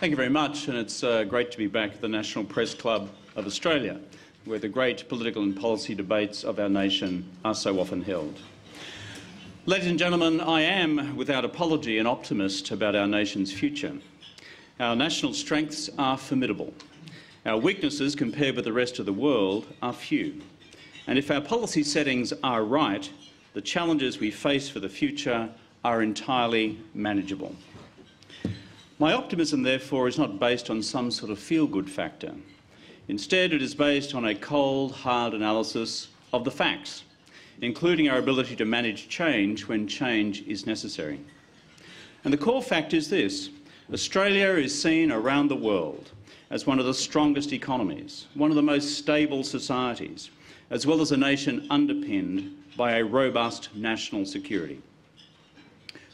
Thank you very much, and it's great to be back at the National Press Club of Australia, where the great political and policy debates of our nation are so often held. Ladies and gentlemen, I am, without apology, an optimist about our nation's future. Our national strengths are formidable. Our weaknesses, compared with the rest of the world, are few. And if our policy settings are right, the challenges we face for the future are entirely manageable. My optimism, therefore, is not based on some sort of feel-good factor. Instead, it is based on a cold, hard analysis of the facts, including our ability to manage change when change is necessary. And the core fact is this: Australia is seen around the world as one of the strongest economies, one of the most stable societies, as well as a nation underpinned by a robust national security.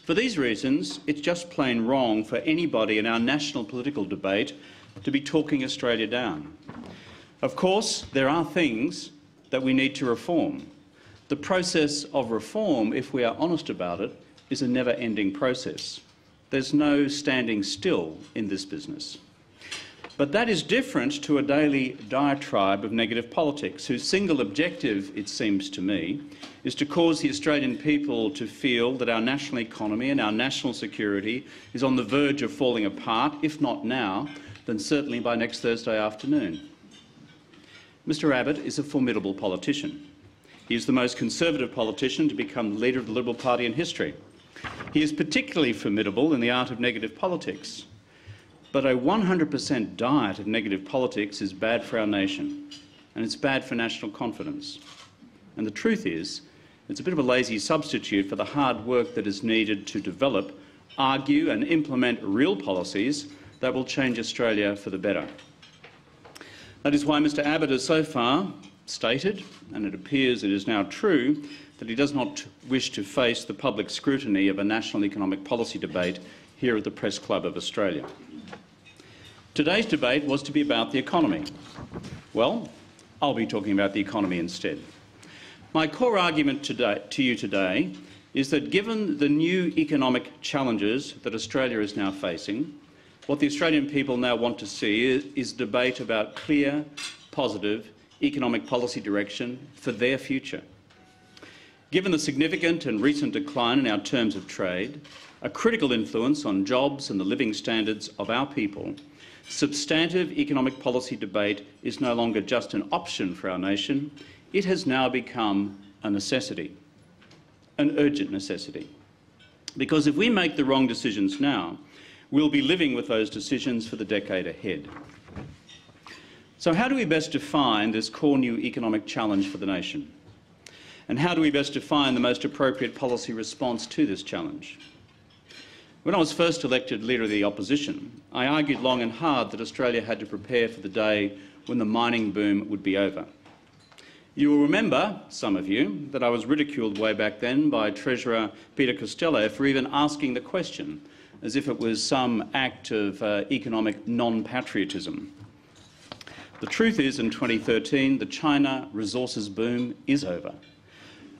For these reasons, it's just plain wrong for anybody in our national political debate to be talking Australia down. Of course, there are things that we need to reform. The process of reform, if we are honest about it, is a never-ending process. There's no standing still in this business. But that is different to a daily diatribe of negative politics, whose single objective, it seems to me, is to cause the Australian people to feel that our national economy and our national security is on the verge of falling apart, if not now, then certainly by next Thursday afternoon. Mr Abbott is a formidable politician. He is the most conservative politician to become the leader of the Liberal Party in history. He is particularly formidable in the art of negative politics. But a 100% diet of negative politics is bad for our nation, and it's bad for national confidence. And the truth is, it's a bit of a lazy substitute for the hard work that is needed to develop, argue and implement real policies that will change Australia for the better. That is why Mr Abbott has so far stated, and it appears it is now true, that he does not wish to face the public scrutiny of a national economic policy debate here at the Press Club of Australia. Today's debate was to be about the economy. Well, I'll be talking about the economy instead. My core argument to you today is that given the new economic challenges that Australia is now facing, what the Australian people now want to see is debate about clear, positive economic policy direction for their future. Given the significant and recent decline in our terms of trade, a critical influence on jobs and the living standards of our people, substantive economic policy debate is no longer just an option for our nation, it has now become a necessity, an urgent necessity. Because if we make the wrong decisions now, we'll be living with those decisions for the decade ahead. So how do we best define this core new economic challenge for the nation? And how do we best define the most appropriate policy response to this challenge? When I was first elected Leader of the Opposition, I argued long and hard that Australia had to prepare for the day when the mining boom would be over. You will remember, some of you, that I was ridiculed way back then by Treasurer Peter Costello for even asking the question, as if it was some act of economic non-patriotism. The truth is, in 2013, the China resources boom is over.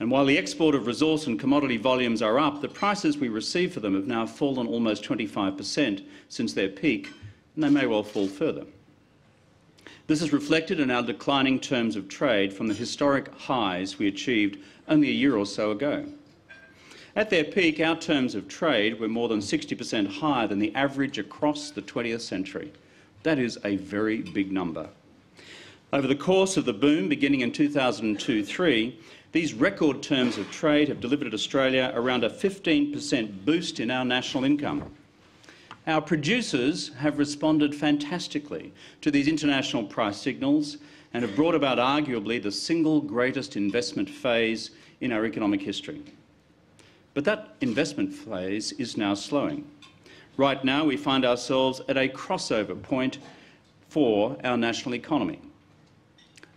And while the export of resource and commodity volumes are up, the prices we receive for them have now fallen almost 25% since their peak, and they may well fall further. This is reflected in our declining terms of trade from the historic highs we achieved only a year or so ago. At their peak, our terms of trade were more than 60% higher than the average across the 20th century. That is a very big number. Over the course of the boom, beginning in 2002-03, these record terms of trade have delivered Australia around a 15% boost in our national income. Our producers have responded fantastically to these international price signals and have brought about arguably the single greatest investment phase in our economic history. But that investment phase is now slowing. Right now we find ourselves at a crossover point for our national economy.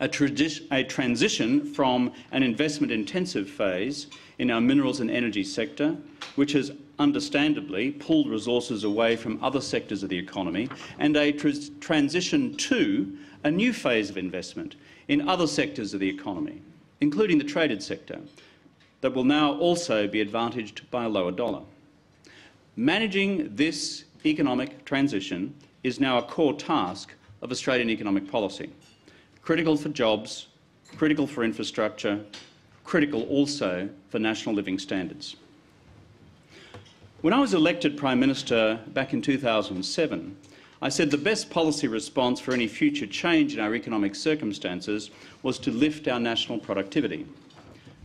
A transition from an investment-intensive phase in our minerals and energy sector, which has understandably pulled resources away from other sectors of the economy, and a transition to a new phase of investment in other sectors of the economy, including the traded sector, that will now also be advantaged by a lower dollar. Managing this economic transition is now a core task of Australian economic policy. Critical for jobs, critical for infrastructure, critical also for national living standards. When I was elected Prime Minister back in 2007, I said the best policy response for any future change in our economic circumstances was to lift our national productivity.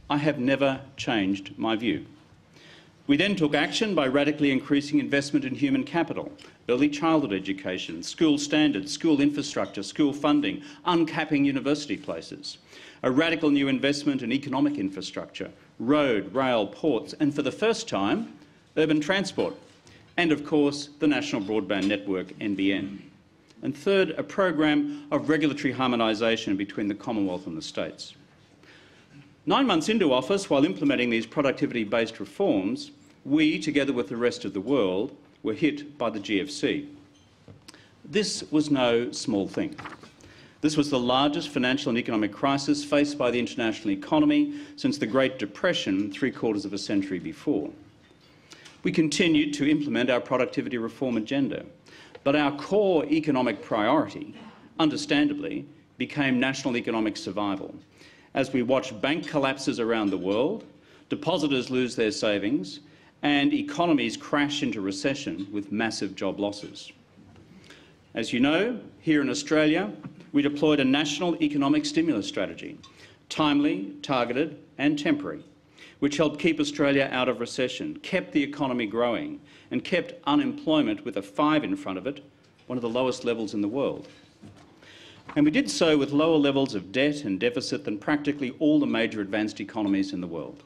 I have never changed my view. We then took action by radically increasing investment in human capital, early childhood education, school standards, school infrastructure, school funding, uncapping university places, a radical new investment in economic infrastructure, road, rail, ports, and for the first time, urban transport, and of course the National Broadband Network, NBN. And third, a program of regulatory harmonisation between the Commonwealth and the states. 9 months into office, while implementing these productivity-based reforms, we, together with the rest of the world, were hit by the GFC. This was no small thing. This was the largest financial and economic crisis faced by the international economy since the Great Depression 3/4 of a century before. We continued to implement our productivity reform agenda, but our core economic priority, understandably, became national economic survival, as we watched bank collapses around the world, depositors lose their savings, and economies crash into recession with massive job losses. As you know, here in Australia, we deployed a national economic stimulus strategy, timely, targeted and temporary, which helped keep Australia out of recession, kept the economy growing and kept unemployment with a 5 in front of it, one of the lowest levels in the world. And we did so with lower levels of debt and deficit than practically all the major advanced economies in the world.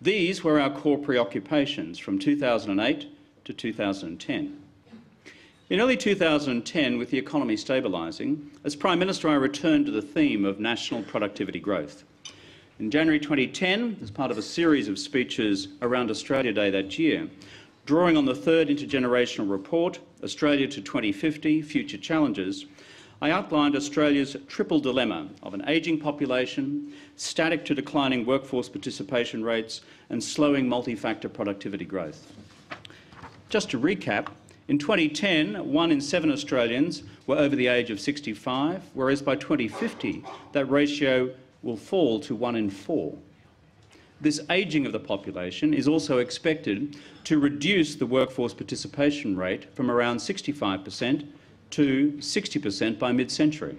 These were our core preoccupations from 2008 to 2010. In early 2010, with the economy stabilising, as Prime Minister I returned to the theme of national productivity growth. In January 2010, as part of a series of speeches around Australia Day that year, drawing on the third intergenerational report, Australia to 2050, Future Challenges, I outlined Australia's triple dilemma of an ageing population, static to declining workforce participation rates and slowing multi-factor productivity growth. Just to recap, in 2010, 1 in 7 Australians were over the age of 65, whereas by 2050 that ratio will fall to 1 in 4. This ageing of the population is also expected to reduce the workforce participation rate from around 65% to 60% by mid-century.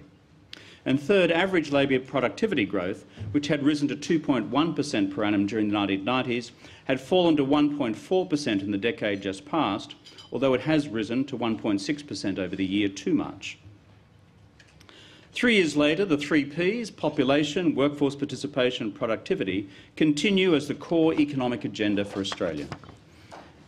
And third, average labour productivity growth, which had risen to 2.1% per annum during the 1990s, had fallen to 1.4% in the decade just past, although it has risen to 1.6% over the year to March. 3 years later, the 3 Ps, population, workforce participation and productivity, continue as the core economic agenda for Australia.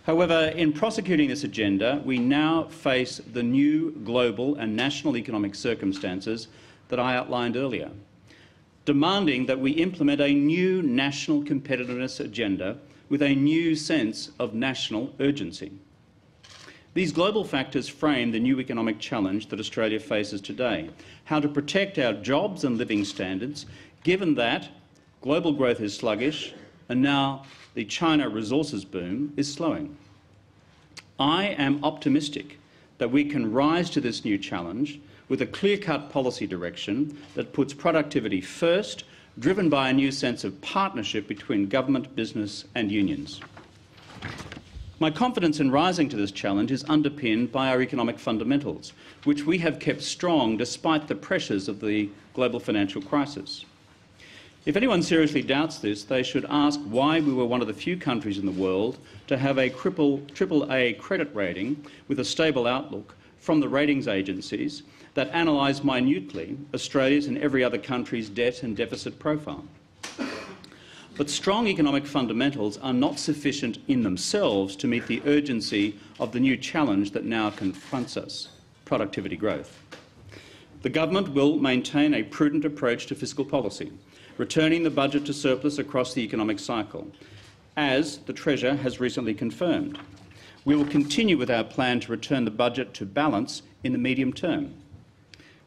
However, in prosecuting this agenda, we now face the new global and national economic circumstances that I outlined earlier, demanding that we implement a new national competitiveness agenda with a new sense of national urgency. These global factors frame the new economic challenge that Australia faces today: how to protect our jobs and living standards, given that global growth is sluggish and now the China resources boom is slowing. I am optimistic that we can rise to this new challenge with a clear-cut policy direction that puts productivity first, driven by a new sense of partnership between government, business and unions. My confidence in rising to this challenge is underpinned by our economic fundamentals, which we have kept strong despite the pressures of the global financial crisis. If anyone seriously doubts this, they should ask why we were one of the few countries in the world to have a AAA credit rating with a stable outlook from the ratings agencies that analyse minutely Australia's and every other country's debt and deficit profile. But strong economic fundamentals are not sufficient in themselves to meet the urgency of the new challenge that now confronts us: productivity growth. The government will maintain a prudent approach to fiscal policy, returning the budget to surplus across the economic cycle, as the Treasurer has recently confirmed. We will continue with our plan to return the budget to balance in the medium term.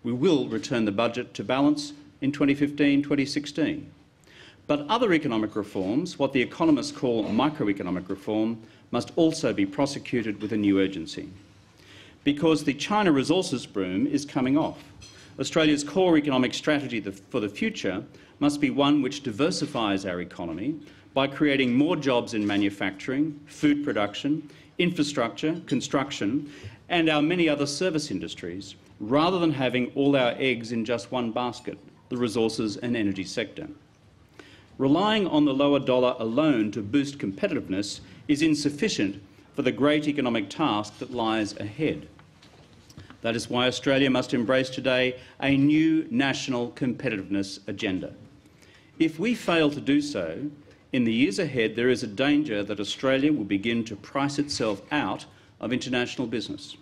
We will return the budget to balance in 2015-2016. But other economic reforms, what the economists call microeconomic reform, must also be prosecuted with a new urgency. because the China resources boom is coming off. Australia's core economic strategy for the future must be one which diversifies our economy by creating more jobs in manufacturing, food production, infrastructure, construction, and our many other service industries, rather than having all our eggs in just one basket, the resources and energy sector. Relying on the lower dollar alone to boost competitiveness is insufficient for the great economic task that lies ahead. That is why Australia must embrace today a new national competitiveness agenda. If we fail to do so, in the years ahead there is a danger that Australia will begin to price itself out of international business.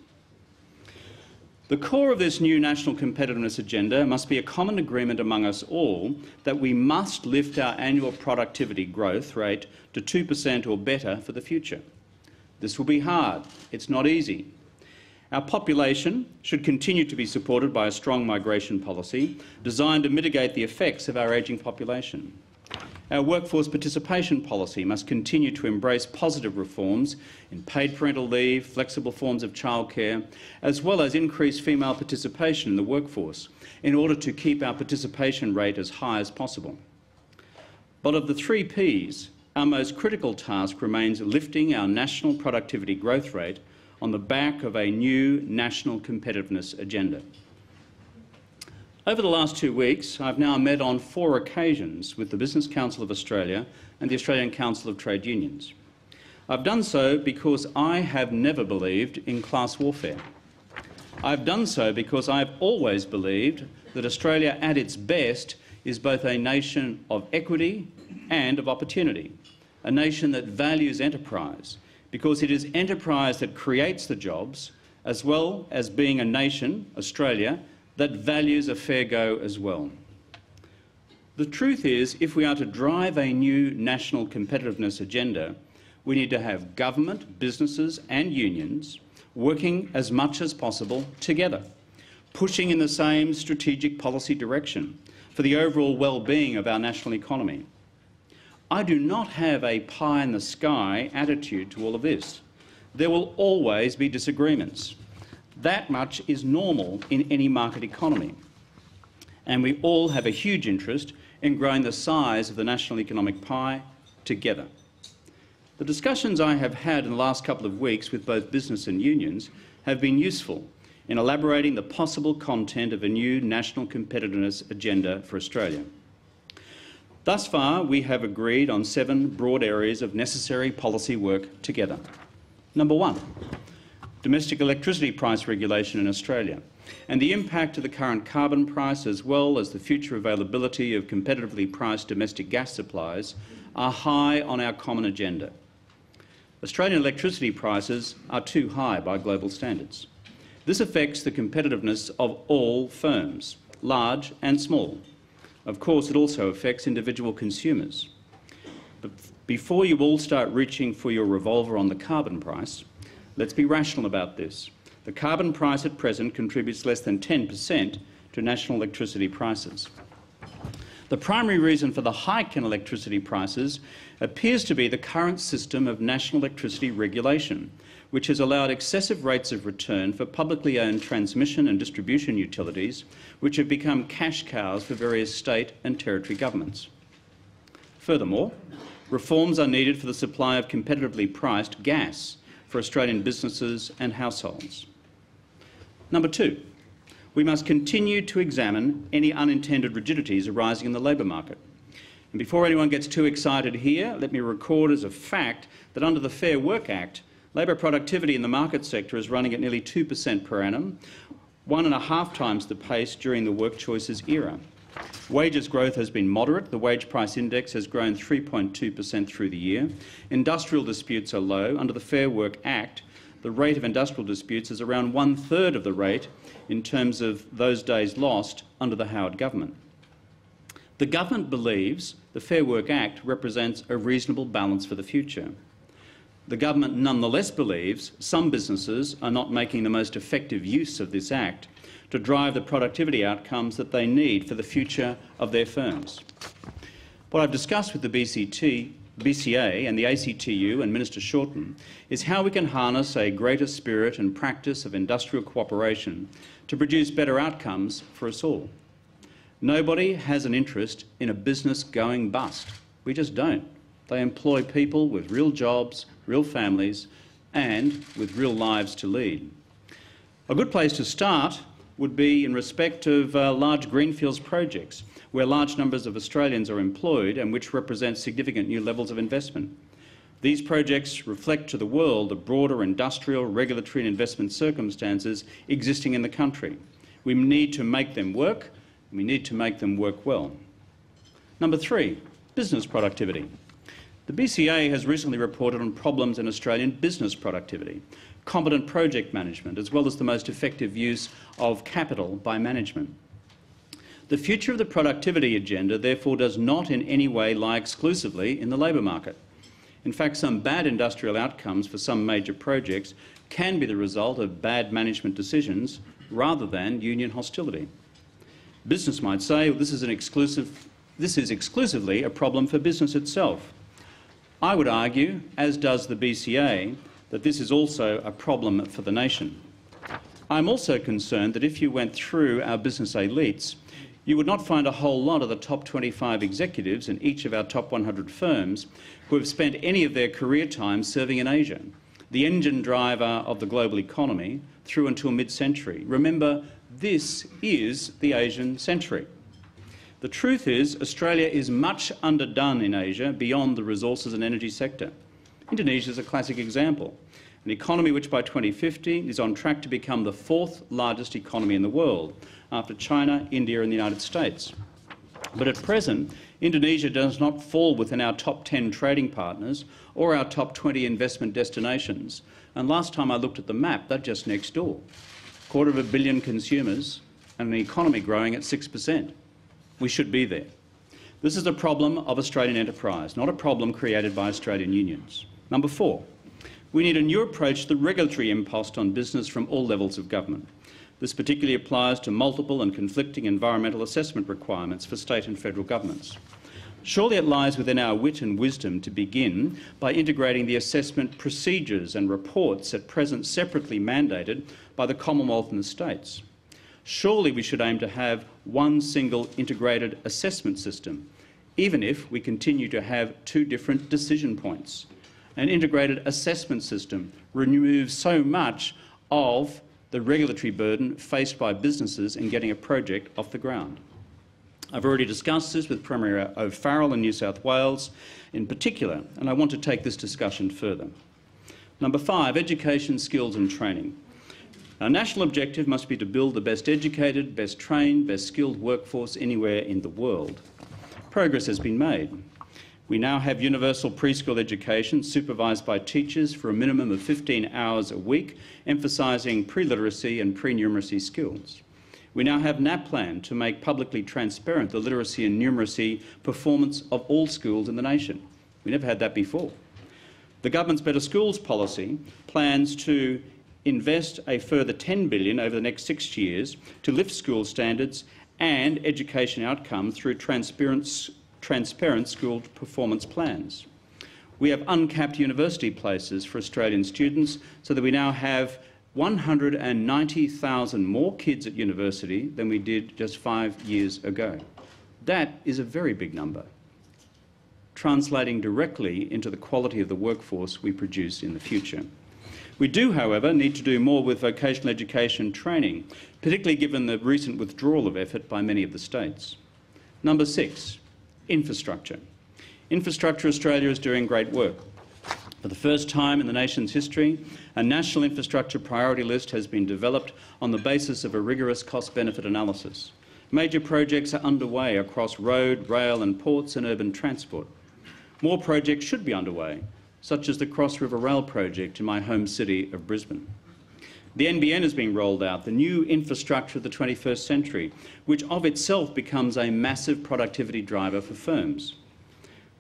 The core of this new national competitiveness agenda must be a common agreement among us all that we must lift our annual productivity growth rate to 2% or better for the future. This will be hard. It's not easy. Our population should continue to be supported by a strong migration policy designed to mitigate the effects of our ageing population. Our workforce participation policy must continue to embrace positive reforms in paid parental leave, flexible forms of childcare, as well as increased female participation in the workforce in order to keep our participation rate as high as possible. But of the 3 Ps, our most critical task remains lifting our national productivity growth rate on the back of a new national competitiveness agenda. Over the last 2 weeks, I've now met on 4 occasions with the Business Council of Australia and the Australian Council of Trade Unions. I've done so because I have never believed in class warfare. I've done so because I've always believed that Australia at its best is both a nation of equity and of opportunity, a nation that values enterprise, because it is enterprise that creates the jobs, as well as being a nation, Australia, that values a fair go as well. The truth is, if we are to drive a new national competitiveness agenda, we need to have government, businesses and unions working as much as possible together, pushing in the same strategic policy direction for the overall well-being of our national economy. I do not have a pie-in-the-sky attitude to all of this. There will always be disagreements. That much is normal in any market economy. And we all have a huge interest in growing the size of the national economic pie together. The discussions I have had in the last couple of weeks with both business and unions have been useful in elaborating the possible content of a new national competitiveness agenda for Australia. Thus far, we have agreed on 7 broad areas of necessary policy work together. Number 1. Domestic electricity price regulation in Australia and the impact of the current carbon price, as well as the future availability of competitively priced domestic gas supplies, are high on our common agenda. Australian electricity prices are too high by global standards. This affects the competitiveness of all firms, large and small. Of course, it also affects individual consumers. But before you all start reaching for your revolver on the carbon price, let's be rational about this. The carbon price at present contributes less than 10% to national electricity prices. The primary reason for the hike in electricity prices appears to be the current system of national electricity regulation, which has allowed excessive rates of return for publicly owned transmission and distribution utilities, which have become cash cows for various state and territory governments. Furthermore, reforms are needed for the supply of competitively priced gas for Australian businesses and households. Number 2, we must continue to examine any unintended rigidities arising in the labour market. And before anyone gets too excited here, let me record as a fact that under the Fair Work Act, labour productivity in the market sector is running at nearly 2% per annum, 1.5 times the pace during the Work Choices era. Wages growth has been moderate. The wage price index has grown 3.2% through the year. Industrial disputes are low. Under the Fair Work Act, the rate of industrial disputes is around 1/3 of the rate in terms of those days lost under the Howard government. The government believes the Fair Work Act represents a reasonable balance for the future. The government nonetheless believes some businesses are not making the most effective use of this Act to drive the productivity outcomes that they need for the future of their firms. What I've discussed with the BCT BCA and the ACTU and Minister Shorten, is how we can harness a greater spirit and practice of industrial cooperation to produce better outcomes for us all. Nobody has an interest in a business going bust. We just don't. They employ people with real jobs, real families, and with real lives to lead. A good place to start would be in respect of large greenfields projects, where large numbers of Australians are employed and which represent significant new levels of investment. These projects reflect to the world the broader industrial, regulatory and investment circumstances existing in the country. We need to make them work, and we need to make them work well. Number 3, business productivity. The BCA has recently reported on problems in Australian business productivity, competent project management, as well as the most effective use of capital by management. The future of the productivity agenda, therefore, does not in any way lie exclusively in the labour market. In fact, some bad industrial outcomes for some major projects can be the result of bad management decisions rather than union hostility. Business might say, well, this is exclusively a problem for business itself. I would argue, as does the BCA, that this is also a problem for the nation. I'm also concerned that if you went through our business elites, you would not find a whole lot of the top 25 executives in each of our top 100 firms who have spent any of their career time serving in Asia, the engine driver of the global economy through until mid-century. Remember, this is the Asian century. The truth is, Australia is much underdone in Asia beyond the resources and energy sector. Indonesia is a classic example, an economy which by 2050 is on track to become the 4th largest economy in the world, after China, India and the United States. But at present, Indonesia does not fall within our top 10 trading partners or our top 20 investment destinations. And last time I looked at the map, they're just next door. 250 million consumers and an economy growing at 6%. We should be there. This is a problem of Australian enterprise, not a problem created by Australian unions. Number 4, we need a new approach to the regulatory impost on business from all levels of government. This particularly applies to multiple and conflicting environmental assessment requirements for state and federal governments. Surely it lies within our wit and wisdom to begin by integrating the assessment procedures and reports at present separately mandated by the Commonwealth and the states. Surely we should aim to have one single integrated assessment system, even if we continue to have 2 different decision points. An integrated assessment system removes so much of the regulatory burden faced by businesses in getting a project off the ground. I've already discussed this with Premier O'Farrell in New South Wales in particular, and I want to take this discussion further. Number 5, education, skills and training. Our national objective must be to build the best educated, best trained, best skilled workforce anywhere in the world. Progress has been made. We now have universal preschool education supervised by teachers for a minimum of 15 hours a week, emphasising pre-literacy and pre-numeracy skills. We now have NAPLAN to make publicly transparent the literacy and numeracy performance of all schools in the nation. We never had that before. The government's Better Schools policy plans to invest a further $10 billion over the next 6 years to lift school standards and education outcomes through transparent school performance plans. We have uncapped university places for Australian students so that we now have 190,000 more kids at university than we did just 5 years ago. That is a very big number, translating directly into the quality of the workforce we produce in the future. We do, however, need to do more with vocational education training, particularly given the recent withdrawal of effort by many of the states. Number 6, infrastructure. Infrastructure Australia is doing great work. For the first time in the nation's history, a national infrastructure priority list has been developed on the basis of a rigorous cost-benefit analysis. Major projects are underway across road, rail and ports and urban transport. More projects should be underway, such as the Cross River Rail project in my home city of Brisbane. The NBN is being rolled out, the new infrastructure of the 21st century, which of itself becomes a massive productivity driver for firms.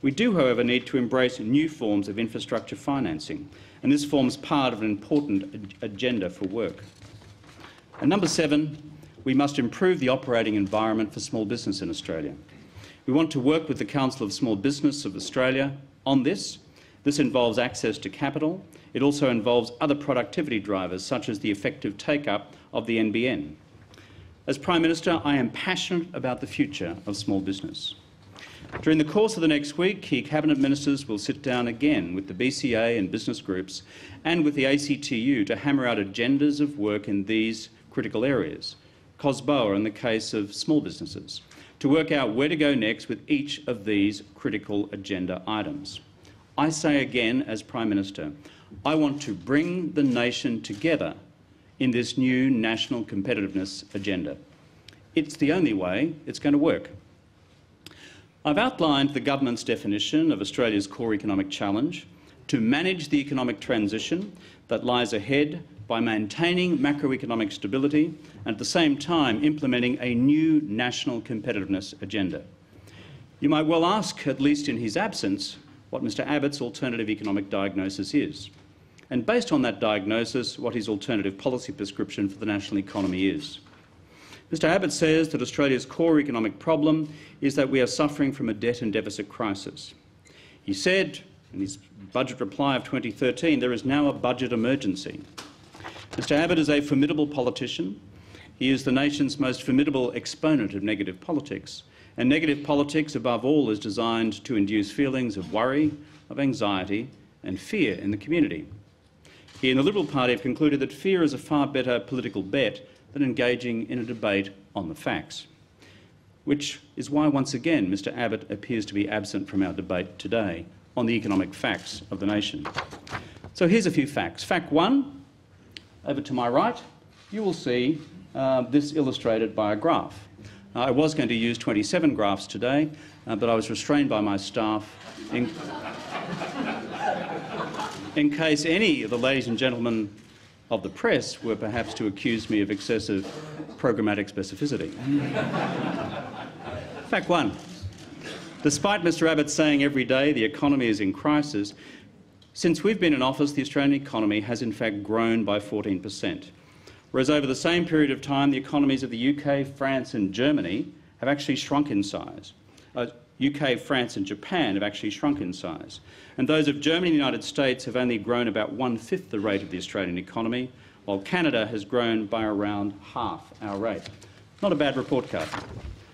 We do, however, need to embrace new forms of infrastructure financing, and this forms part of an important agenda for work. And number 7, we must improve the operating environment for small business in Australia. We want to work with the Council of Small Business of Australia, On this involves access to capital. It also involves other productivity drivers, such as the effective take-up of the NBN. As Prime Minister, I am passionate about the future of small business. During the course of the next week, key Cabinet Ministers will sit down again with the BCA and business groups and with the ACTU to hammer out agendas of work in these critical areas, COSBOA in the case of small businesses, to work out where to go next with each of these critical agenda items. I say again, as Prime Minister, I want to bring the nation together in this new national competitiveness agenda. It's the only way it's going to work. I've outlined the government's definition of Australia's core economic challenge to manage the economic transition that lies ahead by maintaining macroeconomic stability and at the same time implementing a new national competitiveness agenda. You might well ask, at least in his absence, what Mr Abbott's alternative economic diagnosis is, and based on that diagnosis, what his alternative policy prescription for the national economy is. Mr Abbott says that Australia's core economic problem is that we are suffering from a debt and deficit crisis. He said in his budget reply of 2013, there is now a budget emergency. Mr Abbott is a formidable politician. He is the nation's most formidable exponent of negative politics. And negative politics, above all, is designed to induce feelings of worry, of anxiety and fear in the community. He and the Liberal Party have concluded that fear is a far better political bet than engaging in a debate on the facts, which is why, once again, Mr Abbott appears to be absent from our debate today on the economic facts of the nation. So here's a few facts. Fact one, over to my right, you will see this illustrated by a graph. I was going to use 27 graphs today, but I was restrained by my staff in case any of the ladies and gentlemen of the press were perhaps to accuse me of excessive programmatic specificity. Fact one. Despite Mr Abbott saying every day the economy is in crisis, since we've been in office, the Australian economy has in fact grown by 14%, whereas over the same period of time the economies of the UK, France and Germany have actually shrunk in size. UK, France and Japan have actually shrunk in size, and those of Germany and the United States have only grown about 1/5 the rate of the Australian economy, while Canada has grown by around half our rate. Not a bad report card.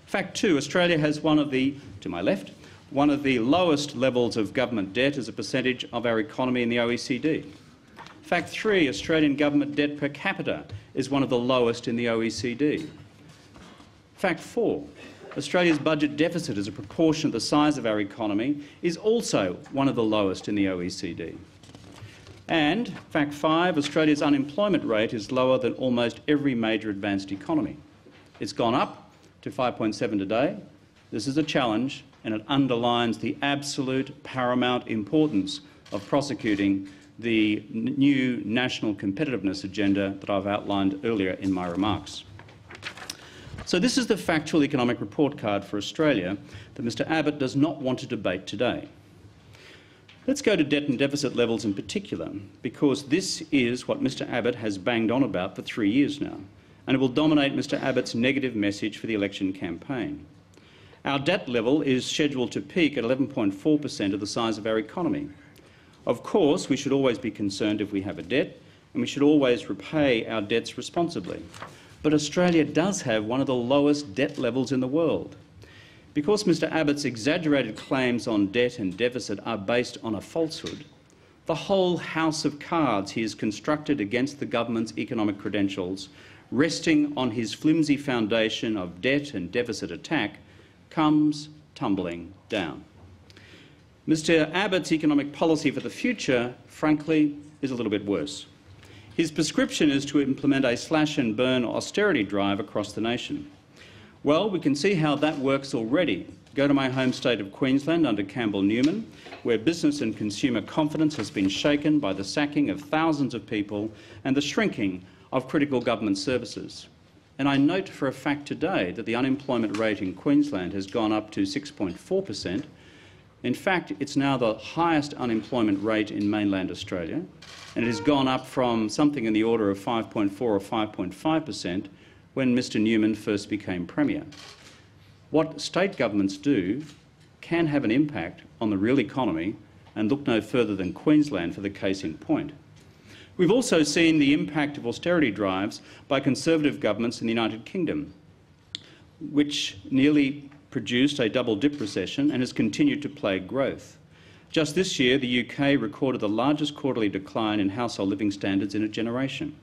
Fact two, Australia has one of the, to my left, one of the lowest levels of government debt as a percentage of our economy in the OECD. Fact three, Australian government debt per capita is one of the lowest in the OECD. Fact four, Australia's budget deficit as a proportion of the size of our economy is also one of the lowest in the OECD. And fact five, Australia's unemployment rate is lower than almost every major advanced economy. It's gone up to 5.7 today. This is a challenge, and it underlines the absolute paramount importance of prosecuting the new national competitiveness agenda that I've outlined earlier in my remarks. So this is the factual economic report card for Australia that Mr Abbott does not want to debate today. Let's go to debt and deficit levels in particular, because this is what Mr Abbott has banged on about for 3 years now, and it will dominate Mr Abbott's negative message for the election campaign. Our debt level is scheduled to peak at 11.4% of the size of our economy. Of course, we should always be concerned if we have a debt, and we should always repay our debts responsibly. But Australia does have one of the lowest debt levels in the world. Because Mr Abbott's exaggerated claims on debt and deficit are based on a falsehood, the whole house of cards he has constructed against the government's economic credentials, resting on his flimsy foundation of debt and deficit attack, comes tumbling down. Mr Abbott's economic policy for the future, frankly, is a little bit worse. His prescription is to implement a slash-and-burn austerity drive across the nation. Well, we can see how that works already. Go to my home state of Queensland under Campbell Newman, where business and consumer confidence has been shaken by the sacking of thousands of people and the shrinking of critical government services. And I note for a fact today that the unemployment rate in Queensland has gone up to 6.4%. In fact, it's now the highest unemployment rate in mainland Australia, and it has gone up from something in the order of 5.4 or 5.5% when Mr Newman first became Premier. What state governments do can have an impact on the real economy and look no further than Queensland for the case in point. We've also seen the impact of austerity drives by Conservative governments in the United Kingdom, which nearly produced a double-dip recession and has continued to plague growth. Just this year, the UK recorded the largest quarterly decline in household living standards in a generation.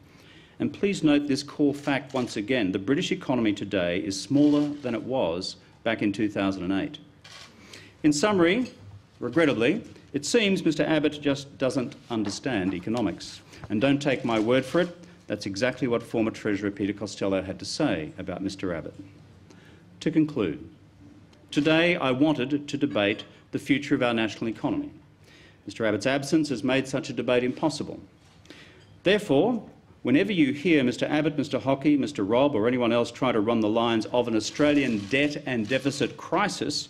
And please note this core fact once again: the British economy today is smaller than it was back in 2008. In summary, regrettably, it seems Mr Abbott just doesn't understand economics. And don't take my word for it, that's exactly what former Treasurer Peter Costello had to say about Mr Abbott. To conclude, today I wanted to debate the future of our national economy. Mr Abbott's absence has made such a debate impossible. Therefore, whenever you hear Mr Abbott, Mr Hockey, Mr Robb or anyone else try to run the lines of an Australian debt and deficit crisis,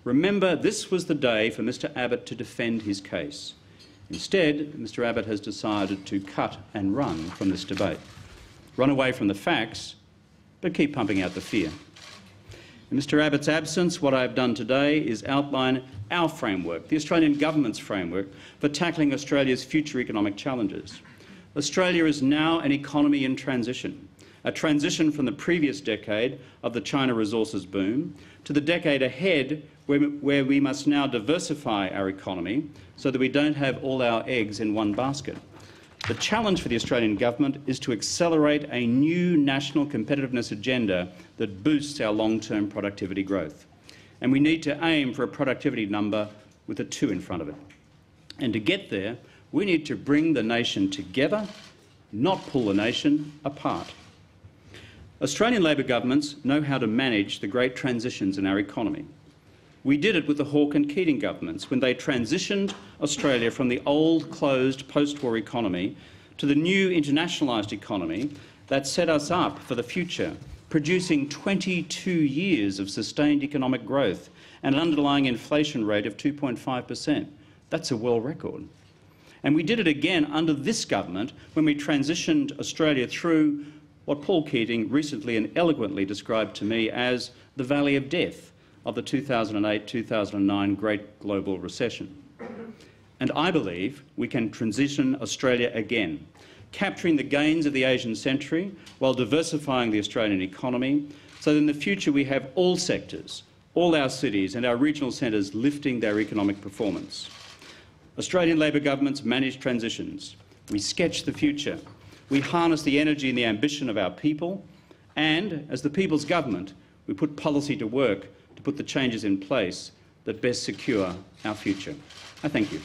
remember this was the day for Mr Abbott to defend his case. Instead, Mr Abbott has decided to cut and run from this debate. Run away from the facts, but keep pumping out the fear. In Mr Abbott's absence, what I have done today is outline our framework, the Australian government's framework, for tackling Australia's future economic challenges. Australia is now an economy in transition, a transition from the previous decade of the China resources boom to the decade ahead where we must now diversify our economy so that we don't have all our eggs in one basket. The challenge for the Australian government is to accelerate a new national competitiveness agenda that boosts our long-term productivity growth. And we need to aim for a productivity number with a 2 in front of it. And to get there, we need to bring the nation together, not pull the nation apart. Australian Labor governments know how to manage the great transitions in our economy. We did it with the Hawke and Keating governments when they transitioned Australia from the old, closed, post-war economy to the new internationalised economy that set us up for the future, producing 22 years of sustained economic growth and an underlying inflation rate of 2.5%. That's a world record. And we did it again under this government when we transitioned Australia through what Paul Keating recently and eloquently described to me as the valley of death of the 2008-2009 Great Global Recession. And I believe we can transition Australia again, capturing the gains of the Asian century while diversifying the Australian economy so that in the future we have all sectors, all our cities and our regional centres lifting their economic performance. Australian Labor governments manage transitions. We sketch the future. We harness the energy and the ambition of our people, and as the people's government, we put policy to work to put the changes in place that best secure our future. I thank you.